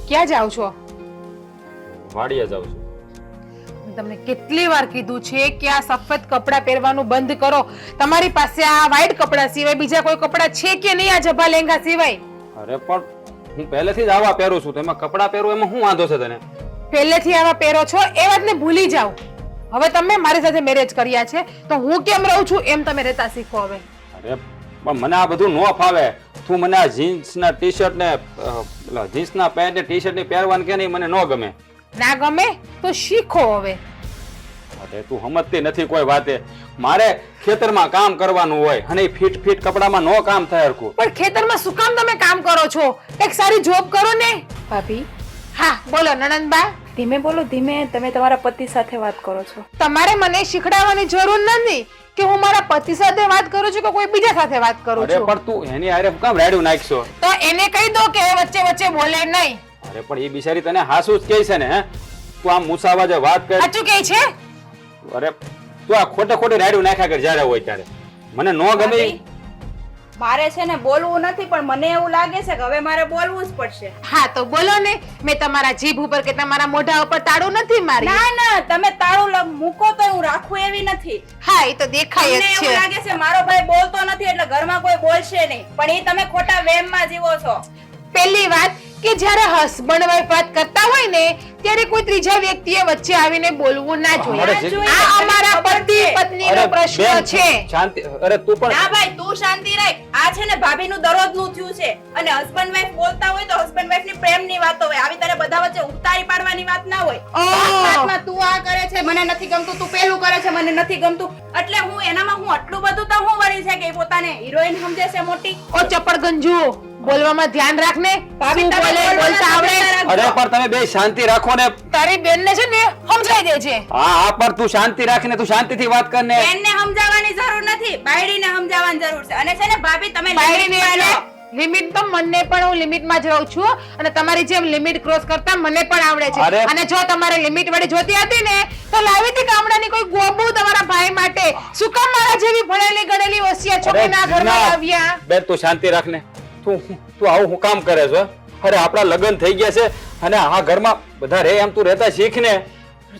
ક્યાં જાવ છો? વાડીએ જાઉં છું. તમને કેટલી વાર કીધું છે કે આ સફેદ કપડાં પહેરવાનું બંધ કરો. તમારી પાસે આ વ્હાઈટ કપડાં સિવાય બીજા કોઈ કપડાં છે કે નહીં? આ જભા લેંગા સિવાય અરે પણ હું પહેલેથી જ આવા પહેરું છું તો એમાં કપડાં પહેરું એમાં શું વાંધો છે તને? પહેલેથી આવા પહેરો છો એ વાતને ભૂલી જાઓ. હવે તમે મારી સાથે મેરેજ કર્યા છે તો હું કેમ રહું છું એમ તમે રહેતા શીખો હવે. અરે પણ મને આ બધું ન ફાવે. તું મને આ જીન્સના ટી-શર્ટ ને જીન્સના પેન્ટ ને ટી-શર્ટ ની પહેરવાનું કે નહીં મને ન ગમે. ના ગમે તો શીખો હવે. અરે તું સમજતી નથી કોઈ વાતે. મારે ખેતરમાં કામ કરવાનું હોય અને ફિટ ફિટ કપડામાં નો કામ થાય હરખું. પણ ખેતરમાં શું કામ તમે કામ કરો છો? એક સારી જોબ કરો ને. ભાભી હા બોલો નણંદબા. ધીમે બોલો, ધીમે. તમે તમારા પતિ સાથે વાત કરો છો. તમારે મને શીખડાવવાની જરૂર નથી કે હું મારા પતિ સાથે વાત કરું છું કે કોઈ બીજા સાથે વાત કરું અરે છું. પણ તું એની હારે કામ રાડ્યું નાખશો? તો એને કહી દો કે વચ્ચે વચ્ચે બોલે નહીં. અરે પણ એ બિચારી તને હાસુ જ કહે છે ને. હે તું આમ મુસાવાજે વાત કર. સાચું કહે છે? અરે તું આ ખોટે ખોટી રાડ્યું નાખ્યા કર જ્યારે હોય ત્યારે. મને નો ગમે. ભાભી, મારે છે ને બોલવું નથી પણ મને એવું લાગે છે કે હવે મારે બોલવું જ પડશે. હા તો બોલો ને. મેં તમારા જીભ ઉપર કે તમારા મોઢા ઉપર તાળું નથી મારી. ના ના, તમે તાળું મૂકો તો હું રાખું એવી નથી. હા એ તો દેખાય તમને જ એવું છે. લાગે છે મારો ભાઈ બોલતો નથી એટલે ઘરમાં કોઈ બોલશે નહીં, પણ એ તમે ખોટા વહેમમાં જીવો છો. પહેલી વાત કે જ્યારે હસબન્ડ વાઈફ વાત કરતા હોય ને ત્યારે કોઈ ત્રીજા વ્યક્તિએ વચ્ચે આવીને બોલવું ના જોઈએ. અરે આ અમારા પતિ પત્નીનો પ્રશ્ન છે. શાંતિ. અરે તું પણ ના ભાઈ, તું શાંતિ રાખ. આ છે ને ભાભીનું દરરોજનું થયું છે અને હસબન્ડ વાઈફ બોલતા હોય તો હસબન્ડ વાઈફ ની પ્રેમની વાતો હોય. આવી તારે બધા વચ્ચે ઉતારી પાડવાની વાત ના હોય. વાતમાં તું આ કરે છે, મને નથી ગમતું, તું પેલું કરે છે, મને નથી ગમતું, એટલે હું એનામાં હું આટલું બધું તો હું વળી છે કે એ પોતાને હિરોઈન સમજે છે મોટી. ઓ ચપ્પડ ગંજુ, બોલવામાં ધ્યાન રાખ ને. ભાભી, શું તમે બોલે બોલતા આવડે? અરે પણ તમે બે શાંતિ રાખો ને. તારી બેન ને છે ને સમજાઈ દે છે. હા હા પણ તું શાંતિ રાખ ને. તું શાંતિથી વાત કર ને. બેનને સમજાવવાની જરૂર નથી, બાયડીને સમજાવવાની જરૂર છે. અને છે ને ભાભી, તમે બાયડીને લિમિટમાં એટલે રહો. લિમિટ તો મને પણ હું લિમિટમાં જ રહું છું અને તમારી જેમ લિમિટ ક્રોસ કરતા મને પણ આવડે છે. અરે. અને જો તમારે લિમિટ વાળી જોતી હતી ને તો લાવી હતી ગામડાની કોઈ ગોબુ તમારા ભાઈ માટે. શું કામ મારા જેવી ભણેલી ગણેલી હોશિયાર છોકરીના ઘરમાં આવ્યા? બેન તું શાંતિ રાખ ને. તું આવું હું કામ કરે છે? અરે આપણા લગ્ન થઈ ગયા છે અને આ ઘરમાં બધા રે એમ તું રહેતા શીખ ને.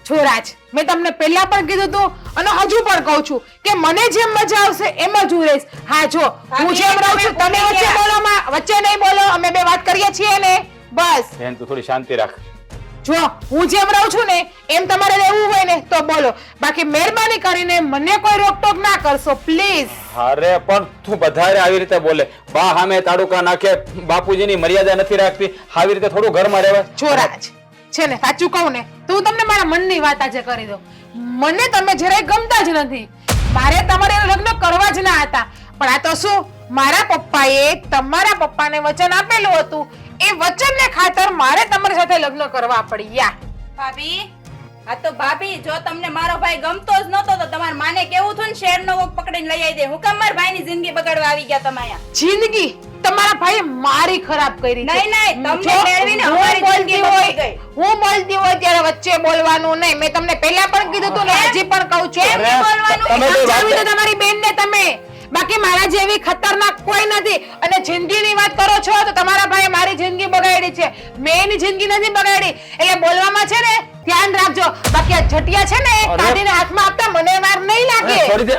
છોરાજ, મેં તમને પહેલા પણ કીધું હતું અને હજુ પણ કહું છું કે મને જેમ મજા આવશે એમ જ હું રહીશ. હા જો હું જેમ રહું છું તમે વચ્ચે બોલો, વચ્ચે નહીં બોલો. અમે બે વાત કરીએ છીએ ને બસ. બેન તું થોડી શાંતિ રાખ. જો હું જેમ રહું છું ને એમ તમારે રહેવું હોય ને તો બોલો, બાકી મહેરબાની કરીને મને કોઈ રોકટોક ના કરશો પ્લીઝ. અરે પણ તું બધારે આવી રીતે બોલે. બા સામે તાડુકા નાખે, બાપુજીની મર્યાદા નથી રાખતી. આવી રીતે થોડું ઘરમાં રહેવાય. છોરાજ છે ને, સાચું કહું ને તો હું તમને મારા મનની વાત આજે કરી દઉં. મને તમે જરાય ગમતા જ નથી. મારે તમારે લગ્ન કરવા જ ના હતા, પણ આ તો શું, મારા પપ્પાએ તમારા પપ્પાને વચન આપેલું હતું. એ વચનને ખાતર મારે તમારી સાથે લગ્ન કરવા પડ્યા. ભાભી, આ તો ભાભી, જો તમને મારો ભાઈ ગમતો જ નતો તો તમારે માને કેવું થયું ને શેરનો વોક પકડીને લઈ આવી દે. હું કેમ મારા ભાઈની જિંદગી બગાડવા આવી ગયા તમે અહીંયા? જિંદગી તમારા ભાઈએ મારી ખરાબ કરી છે. નહીં, નહીં, તમને જો મેળવીને હું અમારી બોલતી જિંદગી હોય, બગડી ગઈ. હું બોલતી હોય ત્યારે વચ્ચે બોલવાનું નહીં. મેં તમને પહેલા પણ કીધું હતું ને હજી પણ કહું છું. કેમ નહીં બોલવાનું? તમે બે વાત સમજાવી દો તમારી બેનને તમે. બાકી મારા જેવી ખતરનાક કોઈ નથી. અને જિંદગીની વાત કરો છો તો તમારા ભાઈએ મારી જિંદગી બગાડી છે. મેં એની જિંદગી નથી બગાડી. એટલે બોલવામાં છે ને ધ્યાન રાખજો. બાકી આ જટિયા છે ને અરે. કાઢીને હાથમાં આપતા મને વાર નહીં લાગે. છોડી દે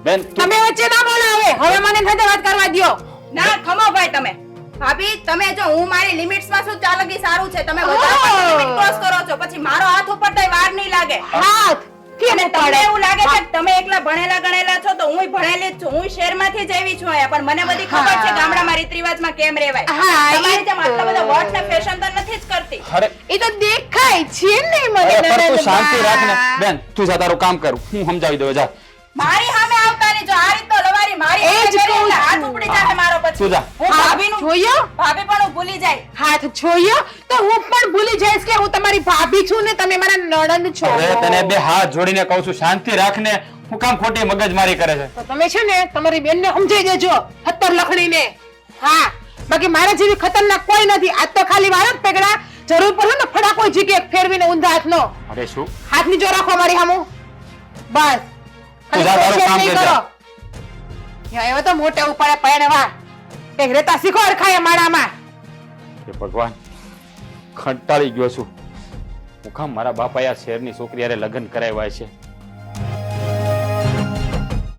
બેન. તું તમે વચ્ચે ના બોલો. હવે મને સાથે વાત કરવા દ્યો. ના, ખમો ભાઈ તમે. ભાભી, તમે જો હું મારી લિમિટ્સમાં છું ચાલકી સારું છે. તમે વધારે લિમિટ ક્રોસ કરો છો પછી મારો હાથ ઉપર તોય વાર નહીં લાગે. હાથ કેમ અને તમને પડે? એવું લાગે છે કે તમે એકલા ભણેલા ગણેલા છો તો હુંય ભણેલી જ છું. હું શહેરમાંથી જ આવી છું અહીંયા, પણ મને બધી ખબર છે ગામડામાં રીત રિવાજમાં કેમ રહેવાય. હા, તમારી ઈ જેમ આટલા બધા વોટ ને ફેશન તો નથી જ કરતી. અરે એ તો દેખાય છે ને મને. અરે પણ તું નરેન્દ્રબા. શાંતિ રાખ ને. બેન તું જા તારું કામ કર. હું સમજાવી દઉં. જા મારી સામે આવતા નહીં. જો આ રીતનો લવારી મારી એ જ સામે કરી કહું એટલે હાથ છું. ઉપડી જાય મારો પછી. તું જા. હું હાથ ભાભીનું જોયો? ભાભી પણ હું ભૂલી જાય. હાથ જોયો તો હું પણ ભૂલી જઈશ કે હું તમારી ભાભી છું ને તમે મારા નણંદ છો. અરે તને બે હાથ જોડીને કહું છું શાંતિ રાખ ને. હું કામ ખોટી મગજમારી કરે છે? તો તમે છે ને તમારી બેનને સમજાઈ દેજો હત્તર લખણીને. હા, બાકી મારા જેવી ખતરનાક કોઈ નથી. આજ તો ખાલી વાર જ પકડા. જરૂર પડે ને ફડાકો જગ્યાએ ફેરવીને ઊંધા હાથનો. અરે શું? હાથ નીચો રાખો મારી સામું. બસ. તું જા તારું કામ નહીં કરજે. કરો. એવો તો મોટા ઉપાડે પડે વા. એક રેતા શીખો અરખાય માળામાં. હે ભગવાન. કંટાળી ગયો છું. હું કામ મારા બાપાએ આ શહેરની છોકરી હારે લગ્ન કરાવ્યા છે.